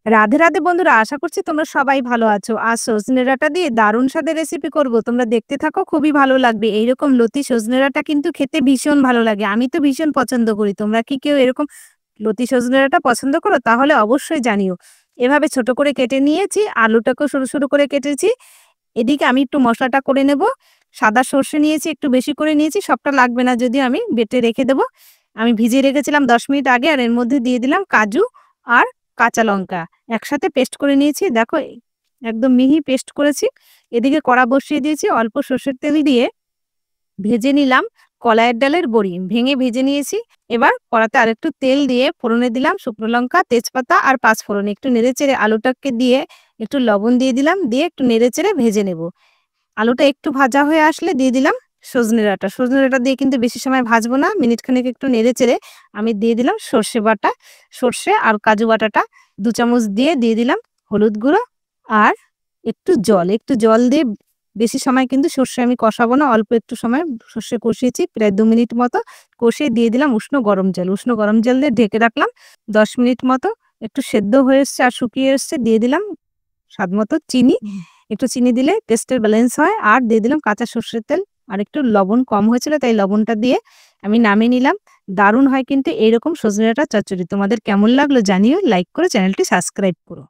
রাধে, রাধে বন্ধুরা, আশা করছি তোমরা সবাই ভালো আছো। আজ সজনে ডাঁটা দিয়ে দারুণ স্বাদের রেসিপি করব। তোমরা দেখতে থাকো, খুবই ভালো লাগবে। এইরকম লতি সজনে ডাঁটা কিন্তু খেতে ভীষণ ভালো লাগে। আমি তো ভীষণ পছন্দ করি। তোমরা কি কেউ এরকম লতি সজনে ডাঁটা পছন্দ করো? তাহলে অবশ্যই জানিও। এভাবে ছোট করে কেটে নিয়েছি, আলুটাকেও সরু, সরু করে কেটেছি। এদিকে আমি একটু মশলাটা করে নেব। সাদা সর্ষে নিয়েছি, একটু বেশি করে নিয়েছি। সবটা লাগবে না, যদিও আমি বেটে রেখে দেব। আমি ভিজিয়ে রেখেছিলাম ১০ মিনিট আগে, আর এর মধ্যে দিয়ে দিলাম কাজু আর কাঁচা লঙ্কা। একসাথে পেস্ট করে নিয়েছি। দেখো, একদম মিহি পেস্ট করেছি। এদিকে কড়া বসিয়ে দিয়েছি, অল্প সর্ষের তেল দিয়ে ভেজে নিলাম কলাইয়ের ডালের বড়ি। ভেঙে ভেজে নিয়েছি। এবার কড়াতে আরেকটু তেল দিয়ে ফোড়নে দিলাম শুকনো লঙ্কা, তেজপাতা আর পাঁচফোড়ন। একটু নেড়েচেড়ে আলুটাকে দিয়ে একটু লবণ দিয়ে দিলাম, দিয়ে একটু নেড়েচেড়ে ভেজে নেব। আলুটা একটু ভাজা হয়ে আসলে দিয়ে দিলাম সজনে ডাঁটা। সজনে ডাঁটা দিয়ে কিন্তু বেশি সময় ভাজবো না, মিনিট খানেক একটু নেড়েচেড়ে আমি দিয়ে দিলাম সর্ষে বাটা, সর্ষে আর কাজু বাটাটা ২ চামচ দিয়ে দিলাম হলুদ গুঁড়ো আর একটু জল দিয়ে বেশি সময় কিন্তু সর্ষে আমি কষাবো না, অল্প একটু সময় সর্ষে কষিয়েছি, প্রায় ২ মিনিট মতো কষিয়ে দিয়ে দিলাম উষ্ণ গরম জল। উষ্ণ গরম জল দিয়ে ঢেকে রাখলাম ১০ মিনিট মতো। একটু সেদ্ধ হয়ে এসছে আর শুকিয়ে এসছে, দিয়ে দিলাম স্বাদমতো চিনি। একটু চিনি দিলে টেস্টের ব্যালেন্স হয়। আর দিয়ে দিলাম কাঁচা সর্ষের তেল। আর একটু লবণ কম হয়েছিল, তাই লবণটা দিয়ে আমি নামিয়ে নিলাম। দারুণ হয় কিন্তু এইরকম সজনে ডাঁটার চচ্চড়ি। তোমাদের কেমন লাগলো জানিও। লাইক করে চ্যানেলটি সাবস্ক্রাইব করো।